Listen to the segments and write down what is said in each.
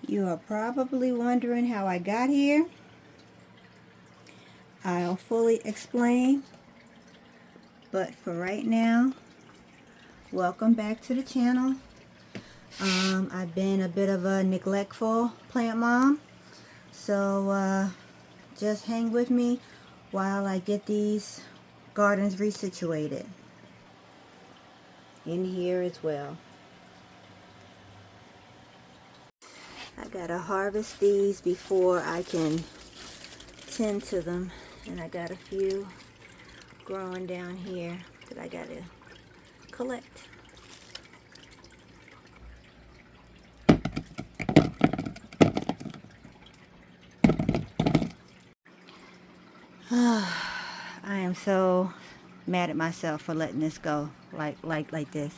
You are probably wondering how I got here. I'll fully explain, but for right now, welcome back to the channel. I've been a bit of a neglectful plant mom, so just hang with me while I get these gardens resituated in here as well. I gotta harvest these before I can tend to them, and I got a few growing down here that I gotta collect. I am so mad at myself for letting this go like this.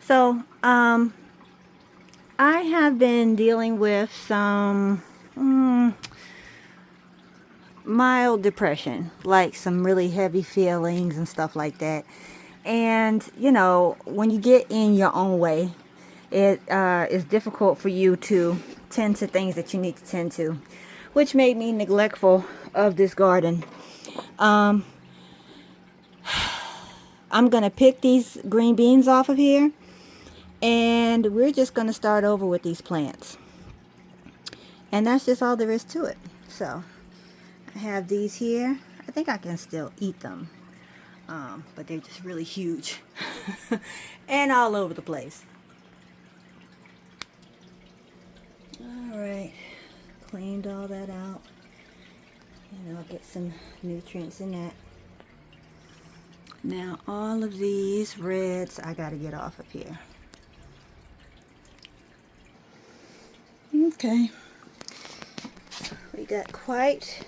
So I have been dealing with some mild depression, like some really heavy feelings and stuff like that. And you know, when you get in your own way, it is difficult for you to tend to things that you need to tend to, which made me neglectful of this garden. I'm gonna pick these green beans off of here, and we're just gonna start over with these plants, and that's just all there is to it. So I have these here. I think I can still eat them, but they're just really huge and all over the place. All right, cleaned all that out, and I'll get some nutrients in that. Now all of these reds I got to get off of here. Okay, we got quite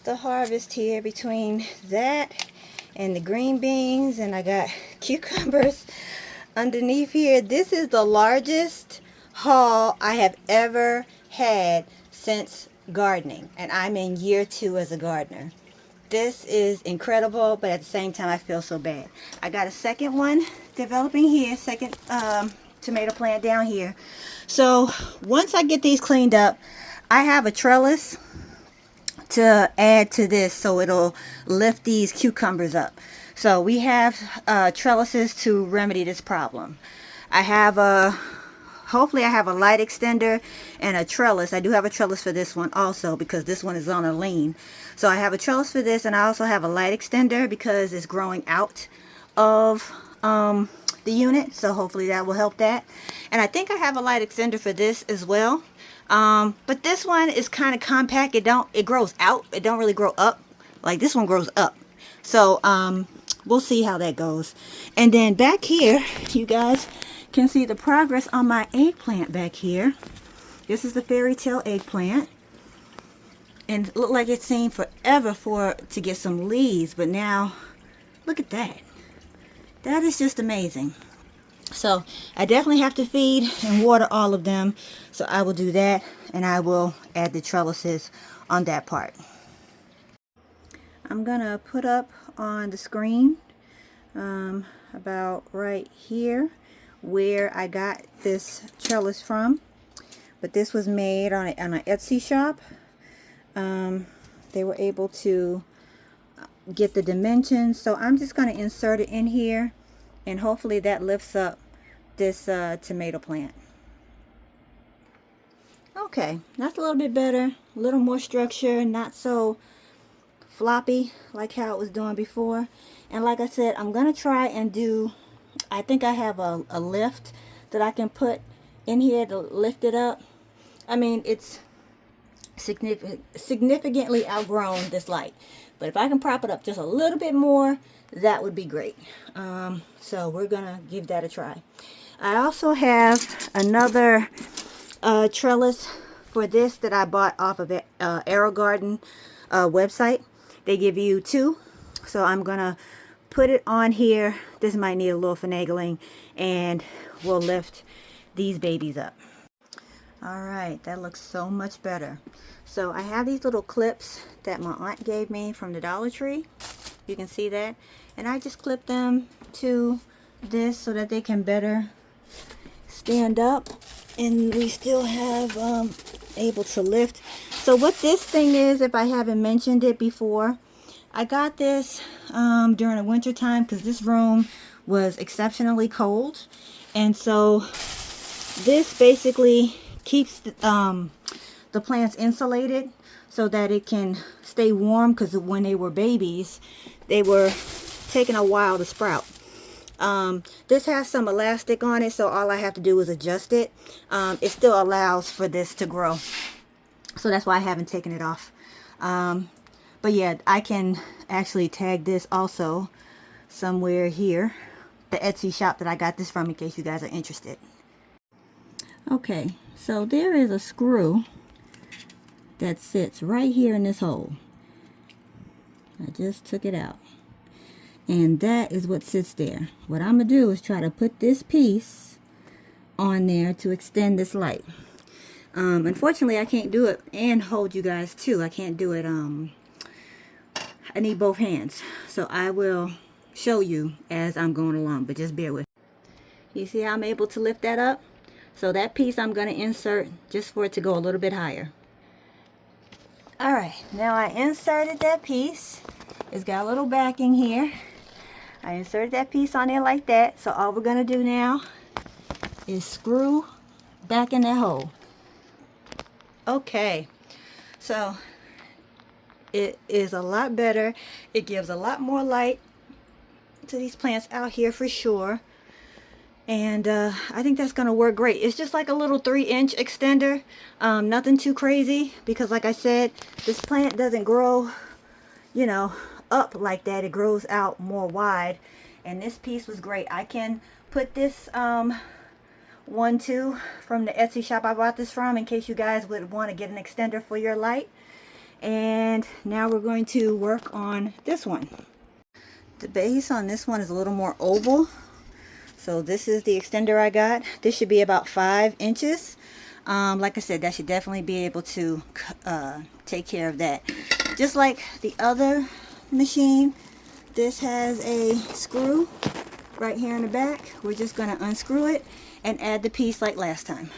the harvest here between that and the green beans, and I got cucumbers underneath here. This is the largest haul I have ever had since gardening, and I'm in year 2 as a gardener. This is incredible, but at the same time I feel so bad. I got a second one developing here, second tomato plant down here. So once I get these cleaned up, I have a trellis to add to this so it'll lift these cucumbers up. So we have trellises to remedy this problem. I have hopefully I have a light extender and a trellis. I do have a trellis for this one also, because this one is on a lean. So I have a trellis for this, and I also have a light extender because it's growing out of the unit. So hopefully that will help that. And I think I have a light extender for this as well. But this one is kind of compact. It grows out. It don't really grow up. Like this one grows up. So we'll see how that goes. And then back here, you guys can see the progress on my eggplant back here. This is the Fairytale eggplant, and it looked like it seemed forever to get some leaves, but now look at that. That is just amazing. So I definitely have to feed and water all of them, so I will do that, and I will add the trellises on that part. I'm gonna put up on the screen about right here where I got this trellis from, but this was made on an Etsy shop. They were able to get the dimensions, so I'm just going to insert it in here, and hopefully that lifts up this tomato plant. Okay, that's a little bit better, a little more structure, not so floppy like how it was doing before. And like I said, I'm gonna try and do, I think I have a lift that I can put in here to lift it up. I mean, it's significantly outgrown this light, but if I can prop it up just a little bit more, that would be great. So we're gonna give that a try. I also have another trellis for this that I bought off of Arrow Garden website. They give you 2, so I'm gonna put it on here. This might need a little finagling, and we'll lift these babies up. All right, that looks so much better. So I have these little clips that my aunt gave me from the Dollar Tree. You can see that, and I just clip them to this so that they can better stand up. and we still have able to lift. So what this thing is, if I haven't mentioned it before, I got this during the winter time because this room was exceptionally cold, and so this basically keeps the plants insulated so that it can stay warm, because when they were babies they were taking a while to sprout. This has some elastic on it, so all I have to do is adjust it. It still allows for this to grow, so that's why I haven't taken it off. But yeah, I can actually tag this also somewhere here, the Etsy shop that I got this from, in case you guys are interested. Okay, so there is a screw that sits right here in this hole. I just took it out, and that is what sits there. What I'm gonna do is try to put this piece on there to extend this light. Unfortunately I can't do it and hold you guys too. I can't do it. I need both hands, so I will show you as I'm going along, but just bear with me. You see how I'm able to lift that up? So that piece I'm going to insert just for it to go a little bit higher. Alright, now I inserted that piece. It's got a little backing here. I inserted that piece on there like that. So all we're going to do now is screw back in that hole. Okay, so it is a lot better. It gives a lot more light to these plants out here for sure. And I think that's going to work great. It's just like a little 3-inch extender. Nothing too crazy, because like I said, this plant doesn't grow, you know, up like that. It grows out more wide. And this piece was great. I can put this one too from the Etsy shop I bought this from, in case you guys would want to get an extender for your light. And now we're going to work on this one. The base on this one is a little more oval. So this is the extender I got. This should be about 5 inches. Like I said, that should definitely be able to take care of that. Just like the other machine, this has a screw right here in the back. We're just going to unscrew it and add the piece like last time.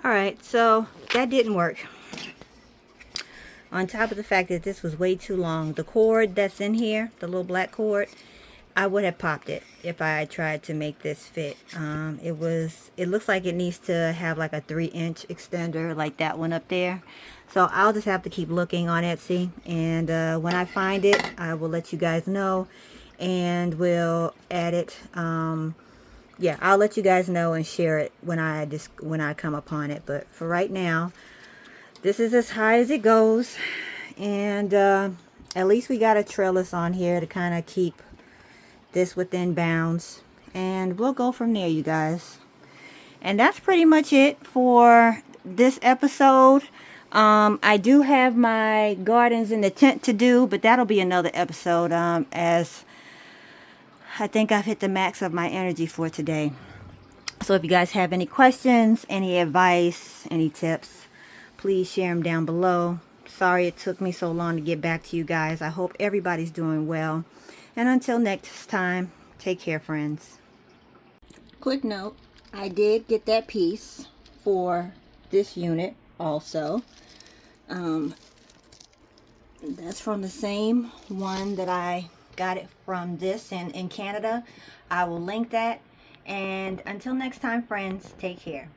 Alright, so that didn't work. On top of the fact that this was way too long, the cord that's in here, the little black cord, I would have popped it if I tried to make this fit. It looks like it needs to have like a 3-inch extender like that one up there. So I'll just have to keep looking on Etsy, and when I find it, I will let you guys know, and we'll add it. Yeah, I'll let you guys know and share it when I come upon it. But for right now, this is as high as it goes, and at least we got a trellis on here to kind of keep this within bounds, and we'll go from there, you guys. And that's pretty much it for this episode. I do have my gardens in the tent to do, but that'll be another episode, as I think I've hit the max of my energy for today. So if you guys have any questions, any advice, any tips, please share them down below. Sorry it took me so long to get back to you guys. I hope everybody's doing well. And until next time, take care, friends. Quick note, I did get that piece for this unit also. That's from the same one that I got it from this in Canada. I will link that. And until next time, friends, take care.